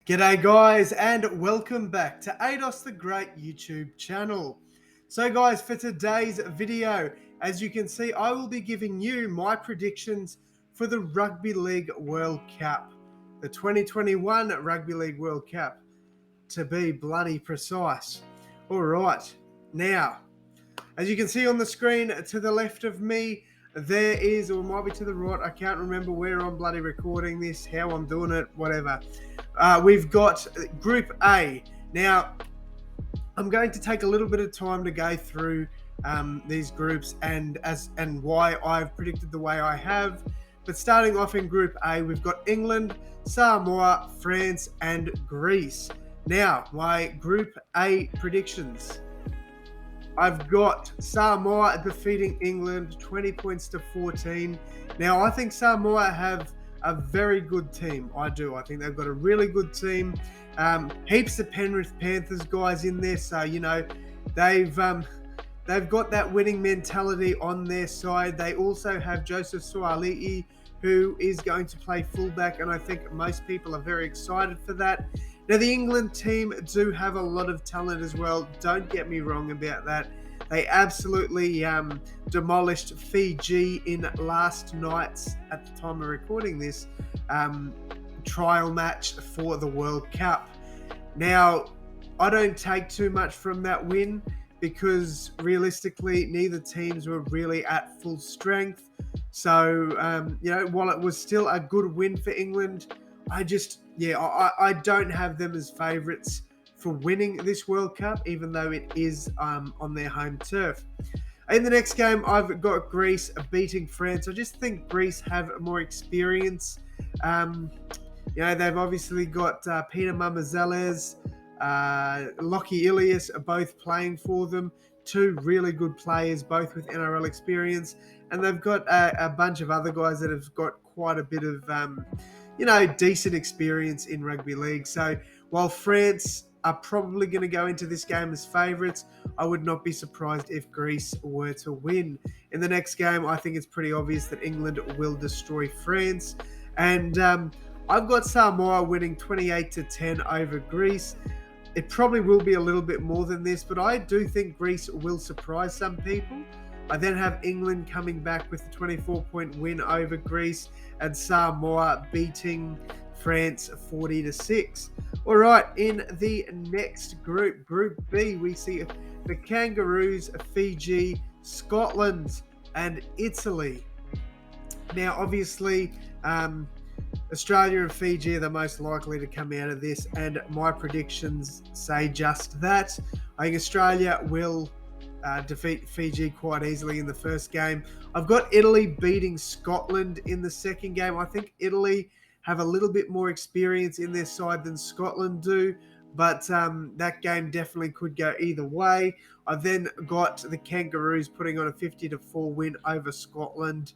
G'day guys and welcome back to AdosTheGreat YouTube channel. So guys, for today's video, as you can see, I will be giving you my predictions for the Rugby League World Cup. The 2021 Rugby League World Cup, to be bloody precise. Alright, now, as you can see on the screen to the left of me, there is, or it might be to the right, I can't remember where I'm bloody recording this, how I'm doing it, whatever. We've got Group A. Now, I'm going to take a little bit of time to go through these groups and why I've predicted the way I have. But starting off in Group A, we've got England, Samoa, France, and Greece. Now, my Group A predictions. I've got Samoa defeating England 20 points to 14. Now, I think Samoa have a very good team. I do. I think they've got a really good team. Heaps of Penrith Panthers guys in there. So, you know, they've got that winning mentality on their side. They also have Joseph Suaalii, who is going to play fullback, and I think most people are very excited for that. Now, the England team do have a lot of talent as well. Don't get me wrong about that. They absolutely demolished Fiji in last night's, at the time of recording this, trial match for the World Cup. Now, I don't take too much from that win because realistically, neither teams were really at full strength. So, you know, while it was still a good win for England, I don't have them as favourites for winning this World Cup, even though it is on their home turf. In the next game, I've got Greece beating France. I just think Greece have more experience. You know, they've obviously got Peter Mamazelles, Lockie Ilias are both playing for them. Two really good players, both with NRL experience. And they've got a bunch of other guys that have got quite a bit of, decent experience in rugby league. So while France are probably going to go into this game as favourites, I would not be surprised if Greece were to win. In the next game, I think it's pretty obvious that England will destroy France. And I've got Samoa winning 28-10 over Greece. It probably will be a little bit more than this, but I do think Greece will surprise some people. I then have England coming back with a 24-point win over Greece and Samoa beating France 40-6. All right, in the next group, Group B, we see the Kangaroos, Fiji, Scotland, and Italy. Now, obviously, Australia and Fiji are the most likely to come out of this, and my predictions say just that. I think Australia will defeat Fiji quite easily in the first game. I've got Italy beating Scotland in the second game. I think Italy have a little bit more experience in their side than Scotland do, but that game definitely could go either way. I've then got the Kangaroos putting on a 50-4 win over Scotland.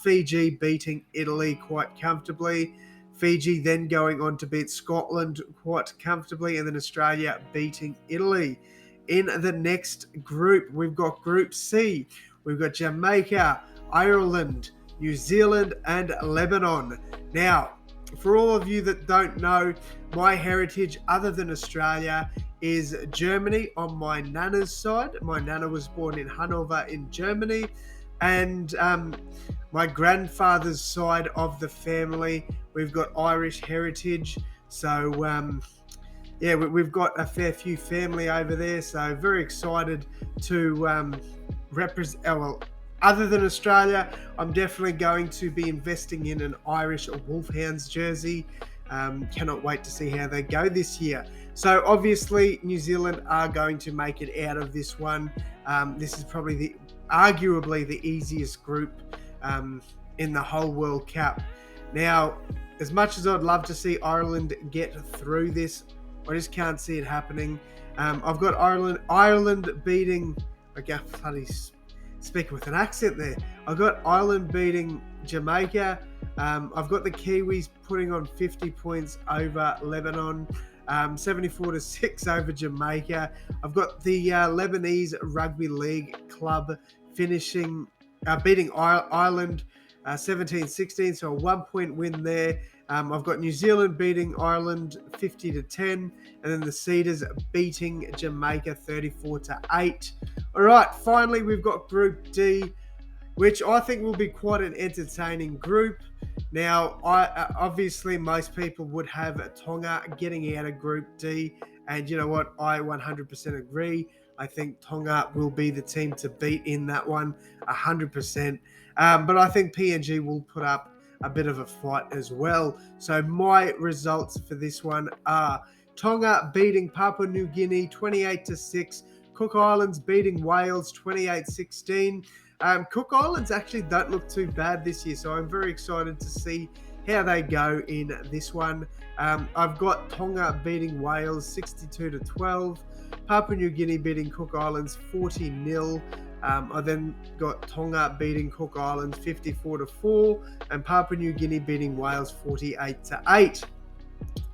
Fiji beating Italy quite comfortably. Fiji then going on to beat Scotland quite comfortably, and then Australia beating Italy. In the next group, we've got Group C. We've got Jamaica, Ireland, New Zealand, and Lebanon. Now, for all of you that don't know, my heritage other than Australia is Germany on my nana's side. My nana was born in Hanover in Germany, and my grandfather's side of the family, we've got Irish heritage. So, we've got a fair few family over there. So, very excited to represent. Other than Australia, I'm definitely going to be investing in an Irish Wolfhounds jersey. Cannot wait to see how they go this year. So obviously, New Zealand are going to make it out of this one. This is probably arguably the easiest group in the whole World Cup. Now, as much as I'd love to see Ireland get through this, I just can't see it happening. I've got Ireland beating. Okay, bloody speaking with an accent there. I've got Ireland beating Jamaica. I've got the Kiwis putting on 50 points over Lebanon. 74-6 over Jamaica. I've got the Lebanese Rugby League club beating Ireland 17-16, so a 1-point win there. I've got New Zealand beating Ireland 50-10, and then the Cedars beating Jamaica 34-8. All right, finally we've got Group D, which I think will be quite an entertaining group. Now, obviously most people would have Tonga getting out of Group D, and you know what? I 100% agree. I think Tonga will be the team to beat in that one, 100%. But I think PNG will put up a bit of a fight as well. So my results for this one are Tonga beating Papua New Guinea 28-6, Cook Islands beating Wales 28-16. Cook Islands actually don't look too bad this year, so I'm very excited to see how they go in this one. I've got Tonga beating Wales 62-12, Papua New Guinea beating Cook Islands 40-0. I then got Tonga beating Cook Islands 54-4, and Papua New Guinea beating Wales 48-8.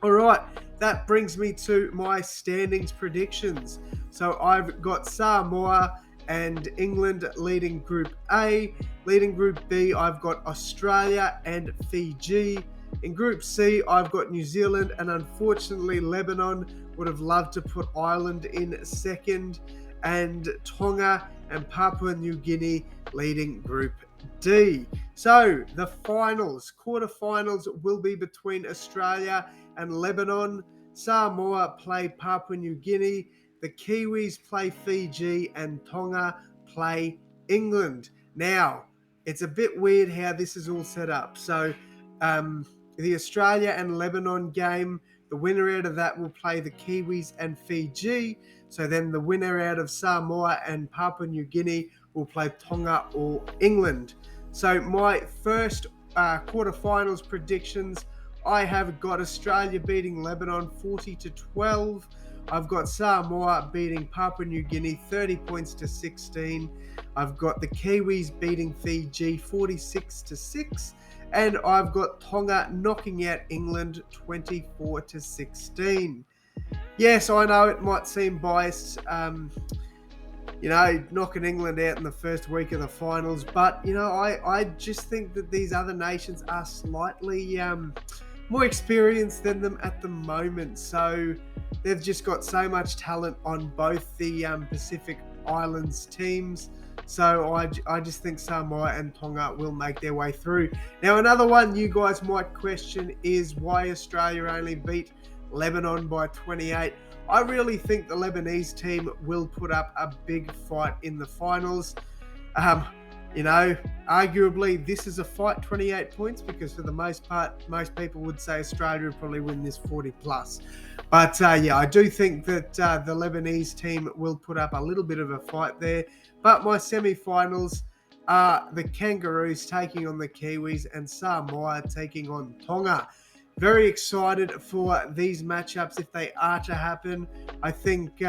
All right, that brings me to my standings predictions. So I've got Samoa and England leading Group A. Leading Group B, I've got Australia and Fiji. In Group C, I've got New Zealand, and unfortunately Lebanon would have loved to put Ireland in second, and Tonga and Papua New Guinea leading Group D. So the quarterfinals will be between Australia and Lebanon. Samoa play Papua New Guinea. The Kiwis play Fiji, and Tonga play England. Now, it's a bit weird how this is all set up. So the Australia and Lebanon game, the winner out of that will play the Kiwis and Fiji. So then the winner out of Samoa and Papua New Guinea will play Tonga or England. So my first quarterfinals predictions, I have got Australia beating Lebanon 40-12. I've got Samoa beating Papua New Guinea 30 points to 16. I've got the Kiwis beating Fiji 46-6. And I've got Tonga knocking out England 24-16. Yes, I know it might seem biased, knocking England out in the first week of the finals. But, I just think that these other nations are slightly more experienced than them at the moment. So they've just got so much talent on both the Pacific Islands teams. So I just think Samoa and Tonga will make their way through. Now, another one you guys might question is why Australia only beat Lebanon by 28. I really think the Lebanese team will put up a big fight in the finals. Arguably this is a fight, 28 points, because for the most part, most people would say Australia would probably win this 40 plus. But I do think that the Lebanese team will put up a little bit of a fight there. But my semi-finals are the Kangaroos taking on the Kiwis and Samoa taking on Tonga. Very excited for these matchups if they are to happen. I think,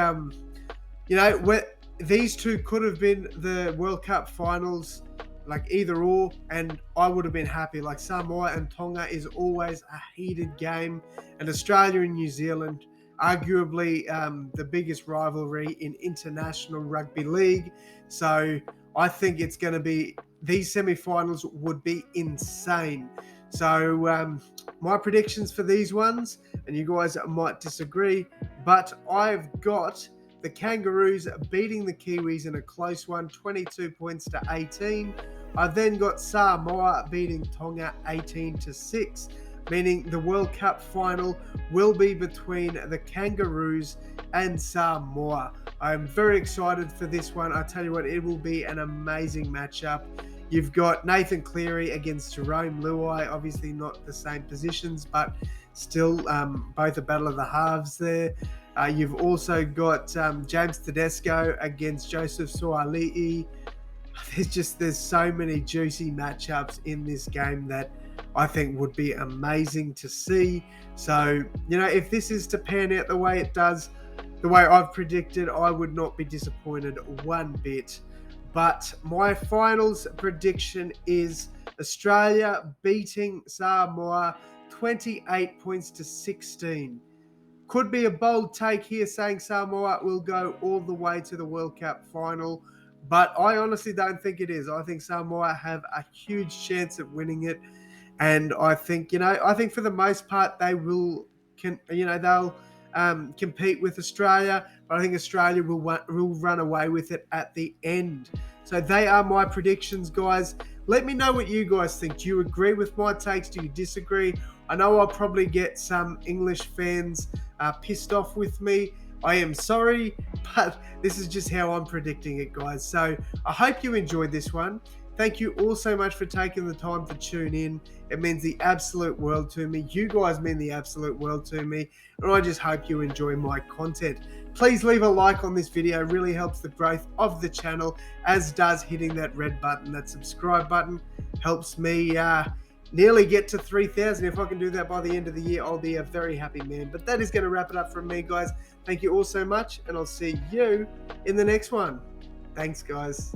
these two could have been the World Cup finals, like either or, and I would have been happy. Like Samoa and Tonga is always a heated game, and Australia and New Zealand, arguably the biggest rivalry in international rugby league. So I think it's going to be, these semi-finals would be insane. So my predictions for these ones, and you guys might disagree, but I've got the Kangaroos beating the Kiwis in a close one, 22 points to 18. I've then got Samoa beating Tonga 18-6, meaning the World Cup final will be between the Kangaroos and Samoa. I'm very excited for this one. I tell you what, it will be an amazing matchup. You've got Nathan Cleary against Jerome Luai, obviously not the same positions, but still both a battle of the halves there. You've also got James Tedesco against Joseph Suaalii. There's so many juicy matchups in this game that I think would be amazing to see. So, if this is to pan out the way it does, the way I've predicted, I would not be disappointed one bit. But my finals prediction is Australia beating Samoa 28 points to 16. Could be a bold take here saying Samoa will go all the way to the World Cup final, but I honestly don't think it is. I think Samoa have a huge chance of winning it. And I think, I think for the most part they will, they'll compete with Australia, but I think Australia will run away with it at the end. So they are my predictions, guys. Let me know what you guys think. Do you agree with my takes? Do you disagree? I know I'll probably get some English fans pissed off with me. I am sorry, but this is just how I'm predicting it, guys. So I hope you enjoyed this one. Thank you all so much for taking the time to tune in. It means the absolute world to me. You guys mean the absolute world to me. And I just hope you enjoy my content. Please leave a like on this video. It really helps the growth of the channel, as does hitting that red button, that subscribe button. Helps me nearly get to 3,000. If I can do that by the end of the year, I'll be a very happy man. But that is going to wrap it up from me, guys. Thank you all so much, and I'll see you in the next one. Thanks, guys.